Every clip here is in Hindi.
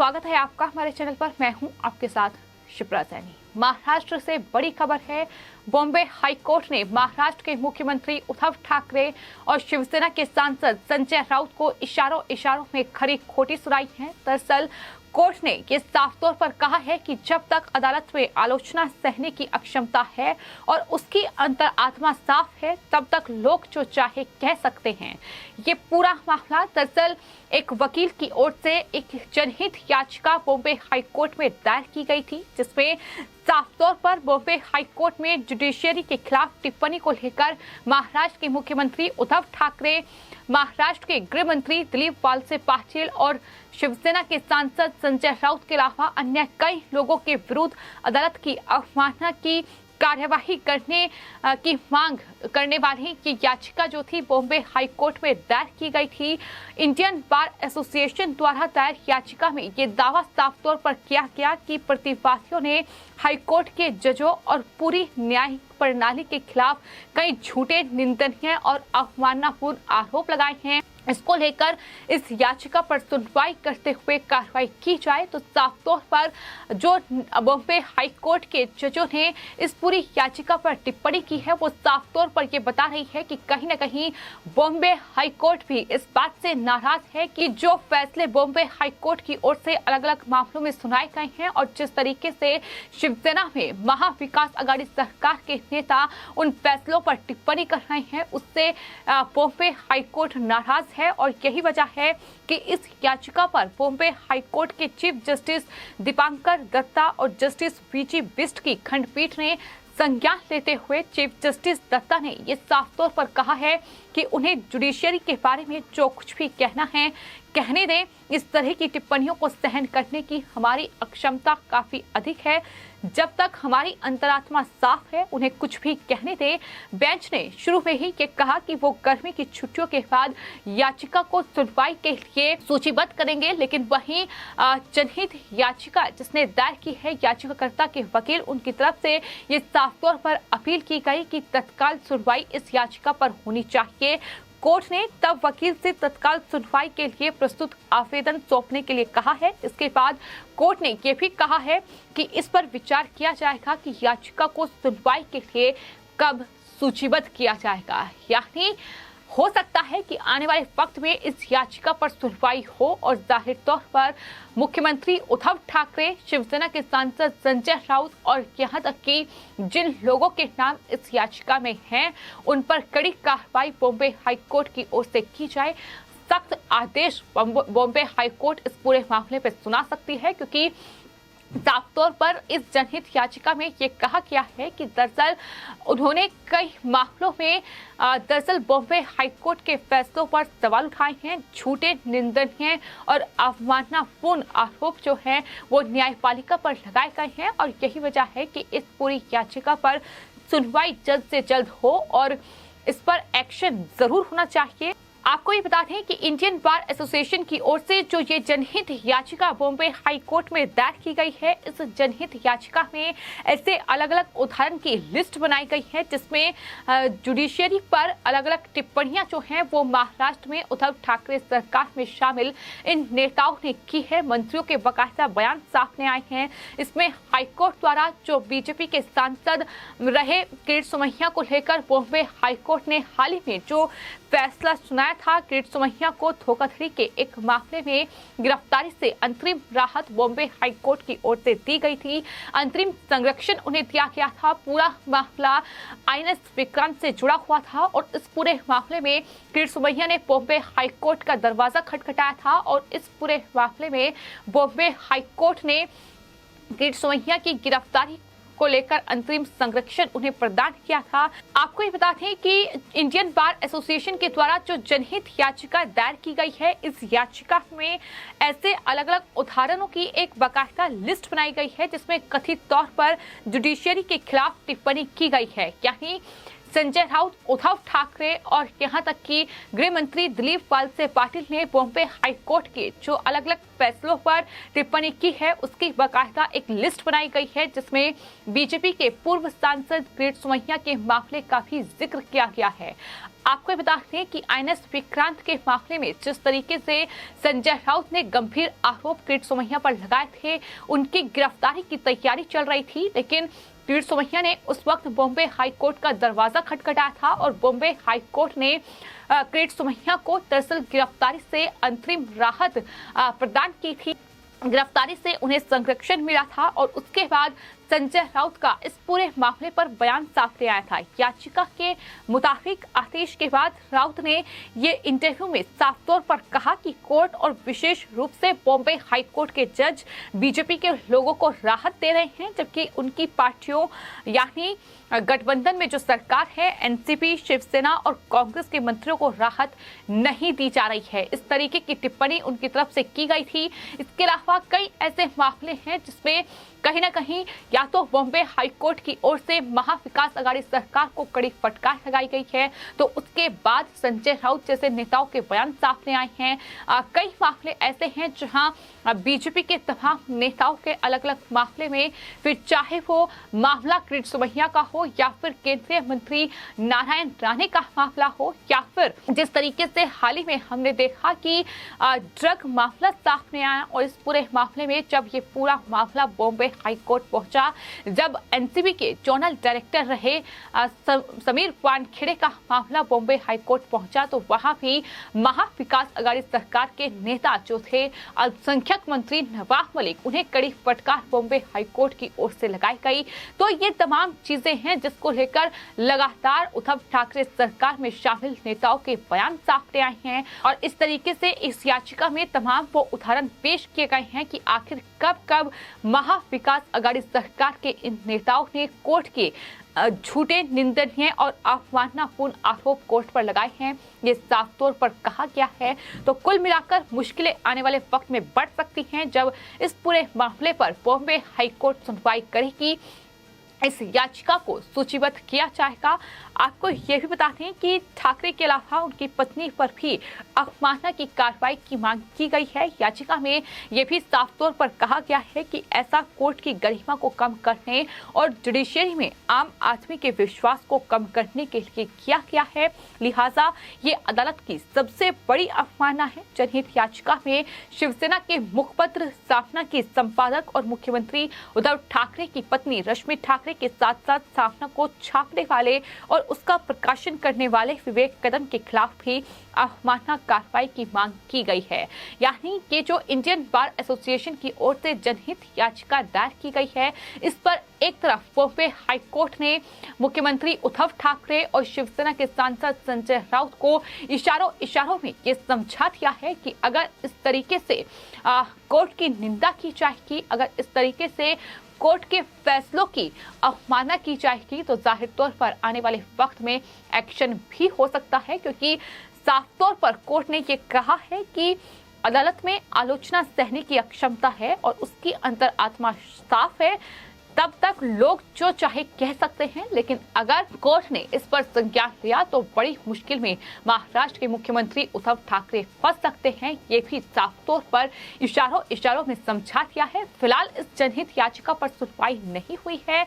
स्वागत है आपका हमारे चैनल पर। मैं हूं आपके साथ शिप्रा सैनी। महाराष्ट्र से बड़ी खबर है। बॉम्बे हाई कोर्ट ने महाराष्ट्र के मुख्यमंत्री उद्धव ठाकरे और शिवसेना के सांसद संजय राउत को इशारों में खरी खोटी सुनाई है। दरअसल कोर्ट ने ये साफ तौर पर कहा है कि जब तक अदालत में आलोचना सहने की अक्षमता है और उसकी अंतरात्मा साफ है, तब तक लोग जो चाहे कह सकते हैं। ये पूरा मामला दरअसल एक वकील की ओर से एक जनहित याचिका बॉम्बे हाई कोर्ट में दायर की गई थी, जिसमें साफ तौर पर बॉम्बे हाई कोर्ट में जुडिशियरी के खिलाफ टिप्पणी को लेकर महाराष्ट्र के मुख्यमंत्री उद्धव ठाकरे, महाराष्ट्र के गृह मंत्री दिलीप वालसे पाटिल और शिवसेना के सांसद संजय राउत के अलावा अन्य कई लोगों के विरुद्ध अदालत की अवमानना की कार्यवाही करने की मांग करने वाली ये याचिका जो थी बॉम्बे हाई कोर्ट में दायर की गई थी। इंडियन बार एसोसिएशन द्वारा दायर याचिका में ये दावा साफ तौर पर किया गया कि प्रतिवादियों ने हाई कोर्ट के जजों और पूरी न्यायिक प्रणाली के खिलाफ कई झूठे, निंदनीय और अवमाननापूर्ण आरोप लगाए हैं। इसको लेकर इस याचिका पर सुनवाई करते हुए कार्रवाई की जाए तो साफ तौर पर जो बॉम्बे हाई कोर्ट के जजों ने इस पूरी याचिका पर टिप्पणी की है, वो साफ तौर पर ये बता रही है कि कहीं न कहीं बॉम्बे हाई कोर्ट भी इस बात से नाराज है कि जो फैसले बॉम्बे हाई कोर्ट की ओर से अलग अलग मामलों में सुनाए गए हैं और जिस तरीके से शिवसेना में महाविकास आघाड़ी सरकार के नेता उन फैसलों पर टिप्पणी कर रहे हैं, उससे बॉम्बे हाई कोर्ट नाराज है। और यही वजह है कि इस याचिका पर बॉम्बे हाई कोर्ट के चीफ जस्टिस दीपांकर दत्ता और जस्टिस वीजी बिष्ट की खंडपीठ ने संज्ञान लेते हुए चीफ जस्टिस दत्ता ने ये साफ तौर पर कहा है कि उन्हें जुडिशियरी के बारे में जो कुछ भी कहना है कहने दें। इस तरह की टिप्पणियों को सहन करने की हमारी अक्षमता काफी अधिक है। जब तक हमारी अंतरात्मा साफ है, उन्हें कुछ भी कहने दें। बेंच ने शुरू में ही ये कहा कि वो गर्मी की छुट्टियों के बाद याचिका को सुनवाई के लिए सूचीबद्ध करेंगे, लेकिन वहीं जनहित याचिका जिसने दायर की है, याचिकाकर्ता के वकील, उनकी तरफ से ये साफ तौर पर अपील की गई कि तत्काल सुनवाई इस याचिका पर होनी चाहिए। कोर्ट ने तब वकील से तत्काल सुनवाई के लिए प्रस्तुत आवेदन सौंपने के लिए कहा है। इसके बाद कोर्ट ने यह भी कहा है कि इस पर विचार किया जाएगा कि याचिका को सुनवाई के लिए कब सूचीबद्ध किया जाएगा। यानी हो सकता है कि आने वाले वक्त में इस याचिका पर सुनवाई हो और जाहिर तौर पर मुख्यमंत्री उद्धव ठाकरे, शिवसेना के सांसद संजय राउत और यहां तक कि जिन लोगों के नाम इस याचिका में हैं, उन पर कड़ी कार्रवाई बॉम्बे हाई कोर्ट की ओर से की जाए। सख्त आदेश बॉम्बे हाई कोर्ट इस पूरे मामले पर सुना सकती है, क्योंकि साफ तौर पर इस जनहित याचिका में ये कहा गया है कि दरअसल उन्होंने कई मामलों में दरअसल बॉम्बे हाई कोर्ट के फैसलों पर सवाल उठाए हैं। झूठे, निंदनीय और अवमाननापूर्ण आरोप जो हैं वो न्यायपालिका पर लगाए गए हैं और यही वजह है कि इस पूरी याचिका पर सुनवाई जल्द से जल्द हो और इस पर एक्शन जरूर होना चाहिए। आपको ये बता दें कि इंडियन बार एसोसिएशन की ओर से जो ये जनहित याचिका बॉम्बे हाई कोर्ट में दायर की गई है, इस जनहित याचिका में ऐसे अलग अलग उदाहरण की लिस्ट बनाई गई है, जिसमें जुडिशियरी पर अलग अलग टिप्पणियां जो हैं वो महाराष्ट्र में उद्धव ठाकरे सरकार में शामिल इन नेताओं ने की है। मंत्रियों के बाकायदा बयान सामने आए हैं। इसमें हाईकोर्ट द्वारा जो बीजेपी के सांसद रहे किरीट सोमैया को लेकर बॉम्बे हाईकोर्ट ने हाल ही में जो फैसला सुनाया था, किरीट सोमैया को धोखाधड़ी के एक मामले में गिरफ्तारी से अंतरिम राहत बॉम्बे हाई कोर्ट की ओर से दी गई थी। अंतरिम संरक्षण उन्हें दिया गया था। पूरा मामला आईएनएस विक्रांत से जुड़ा हुआ था और इस पूरे मामले में किरीट सोमैया ने बॉम्बे हाई कोर्ट का दरवाजा खटखटाया था और इस पूरे मामले में बॉम्बे हाई कोर्ट ने किरीट सोमैया की गिरफ्तारी को लेकर अंतरिम संरक्षण उन्हें प्रदान किया था। आपको ये बता दें कि इंडियन बार एसोसिएशन के द्वारा जो जनहित याचिका दायर की गई है, इस याचिका में ऐसे अलग अलग उदाहरणों की एक बाकायदा लिस्ट बनाई गई है, जिसमें कथित तौर पर जुडिशियरी के खिलाफ टिप्पणी की गई है। यानी संजय राउत, उद्धव ठाकरे और यहां तक कि गृह मंत्री दिलीप वालसे पाटिल ने बॉम्बे हाई कोर्ट के जो अलग अलग फैसलों पर टिप्पणी की है, उसकी बाकायदा एक लिस्ट बनाई गई है, जिसमें बीजेपी के पूर्व सांसद किरीट सोमैया के मामले का भी जिक्र किया गया है। आपको बता दें कि INS विक्रांत के मामले में जिस तरीके से संजय राउत ने गंभीर आरोप किरीट सोमैया पर लगाए थे, उनकी गिरफ्तारी की तैयारी चल रही थी, लेकिन किरीट सोमैया ने उस वक्त बॉम्बे हाई कोर्ट का दरवाजा खटखटाया था और बॉम्बे हाई कोर्ट ने किरीट सोमैया को दरअसल गिरफ्तारी से अंतरिम राहत प्रदान की थी। गिरफ्तारी से उन्हें संरक्षण मिला था और उसके बाद संजय राउत का इस पूरे मामले पर बयान सामने आया था। याचिका के मुताबिक आदेश के बाद राउत ने ये इंटरव्यू में साफ तौर पर कहा कि कोर्ट और विशेष रूप से बॉम्बे हाई कोर्ट के जज बीजेपी के लोगों को राहत दे रहे हैं, जबकि उनकी पार्टियों यानी गठबंधन में जो सरकार है, एनसीपी, शिवसेना और कांग्रेस के मंत्रियों को राहत नहीं दी जा रही है। इस तरीके की टिप्पणी उनकी तरफ से की गई थी। इसके अलावा कई ऐसे मामले हैं जिसमें कहीं ना कहीं या तो बॉम्बे हाई कोर्ट की ओर से महाविकास अघाड़ी सरकार को कड़ी फटकार लगाई गई है, तो उसके बाद संजय राउत जैसे नेताओं के बयान सामने आए हैं। कई मामले ऐसे हैं जहां बीजेपी के तमाम नेताओं के अलग अलग मामले में, फिर चाहे वो मामला किरीट सोमैया का हो या फिर केंद्रीय मंत्री नारायण राणे का मामला हो, या फिर जिस तरीके से हाल ही में हमने देखा कि ड्रग मामला सामने आया और इस पूरे मामले में जब ये पूरा मामला बॉम्बे हाई कोर्ट पहुंचा, जब एनसीबी के जोनल डायरेक्टर रहे समीर वानखेड़े का मामला बॉम्बे हाई कोर्ट पहुंचा, तो वहां भी महाविकास अघाड़ी सरकार के नेता जो थे अल्पसंख्यक मंत्री नवाब मलिक, उन्हें कड़ी फटकार बॉम्बे हाई कोर्ट की ओर से लगाई गई। तो ये तमाम चीजें हैं जिसको लेकर लगातार उद्धव ठाकरे सरकार में शामिल नेताओं के बयान सामने आए हैं और इस तरीके से इस याचिका में तमाम वो उदाहरण पेश किए गए हैं कि आखिर कब महाविकास अघाड़ी सरकार के इन नेताओं ने कोर्ट के झूठे, निंदनीय और अपमाननापूर्ण आरोप कोर्ट पर लगाए हैं। ये साफ तौर पर कहा गया है। तो कुल मिलाकर मुश्किलें आने वाले वक्त में बढ़ सकती हैं जब इस पूरे मामले पर बॉम्बे हाई कोर्ट सुनवाई करेगी। इस याचिका को सूचीबद्ध किया जाएगा। आपको यह भी बता दें कि ठाकरे के अलावा उनकी पत्नी पर भी अवमानना की कार्रवाई की मांग की गई है। याचिका में यह भी साफ तौर पर कहा गया है कि ऐसा कोर्ट की गरिमा को कम करने और जुडिशरी में आम आदमी के विश्वास को कम करने के लिए किया गया है, लिहाजा ये अदालत की सबसे बड़ी अवमानना है। जनहित याचिका में शिवसेना के मुखपत्र साफना की संपादक और मुख्यमंत्री उद्धव ठाकरे की पत्नी रश्मि ठाकरे के साथ साथ साफना को छापने वाले और उसका प्रकाशन करने वाले विवेक कदम के खिलाफ भी अवमानना कार्रवाई की मांग की गई है। यानी कि जो इंडियन बार एसोसिएशन की ओर से जनहित याचिका दायर की गई है, इस पर एक तरफ बॉम्बे हाई कोर्ट ने मुख्यमंत्री उद्धव ठाकरे और शिवसेना के सांसद संजय राउत को इशारों में ये समझा दिया है कि अगर इस तरीके से कोर्ट की निंदा की जाएगी, अगर इस तरीके से कोर्ट के फैसलों की अवमानना की जाएगी, तो जाहिर तौर पर आने वाले वक्त में एक्शन भी हो सकता है, क्योंकि साफ तौर पर कोर्ट ने ये कहा है कि अदालत में आलोचना सहने की अक्षमता है और उसकी अंतर आत्मा साफ है। तब तक लोग जो चाहे कह सकते हैं, लेकिन अगर कोर्ट ने इस पर संज्ञान लिया तो बड़ी मुश्किल में महाराष्ट्र के मुख्यमंत्री उद्धव ठाकरे फंस सकते हैं। ये भी साफ तौर पर इशारों में समझा दिया है। फिलहाल इस जनहित याचिका पर सुनवाई नहीं हुई है,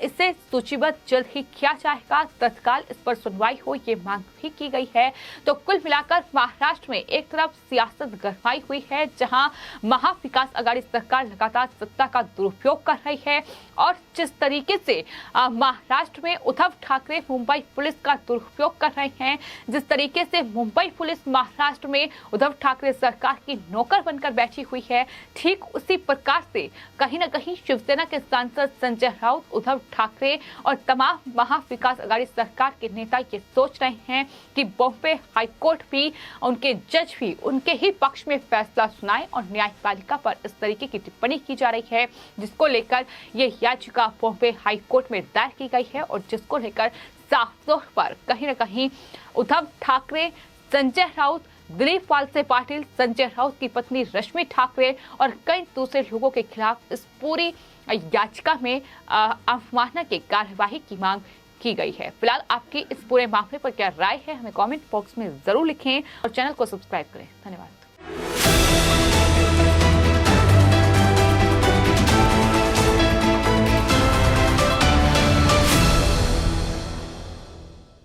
इसे सूचीबद्ध जल्द ही किया जाएगा। तत्काल इस पर सुनवाई हो, ये मांग भी की गई है। तो कुल मिलाकर महाराष्ट्र में एक तरफ सियासत गरमाई हुई है, जहां महाविकास अघाड़ी सरकार लगातार सत्ता का दुरुपयोग कर रही है और जिस तरीके से महाराष्ट्र में उद्धव ठाकरे मुंबई पुलिस का दुरुपयोग कर रहे हैं, जिस तरीके से मुंबई पुलिस महाराष्ट्र में उद्धव ठाकरे सरकार की नौकर बनकर बैठी हुई है, ठीक उसी प्रकार से कहीं न कहीं शिवसेना के सांसद संजय राउत, उद्धव ठाकरे और तमाम महाविकास अघाड़ी सरकार के नेता ये सोच रहे हैं कि बॉम्बे हाईकोर्ट भी, उनके जज भी उनके ही पक्ष में फैसला सुनाए और न्यायपालिका पर इस तरीके की टिप्पणी की जा रही है, जिसको लेकर ये याचिका बॉम्बे हाई कोर्ट में दायर की गई है और जिसको लेकर साफ तौर पर कहीं न कहीं उद्धव ठाकरे, संजय राउत, दिलीप वालसे पाटिल, संजय राउत की पत्नी रश्मि ठाकरे और कई दूसरे लोगों के खिलाफ इस पूरी याचिका में अवमानना की कार्यवाही की मांग की गई है। फिलहाल आपकी इस पूरे मामले पर क्या राय है, हमें कमेंट बॉक्स में जरूर लिखें और चैनल को सब्सक्राइब करें। धन्यवाद।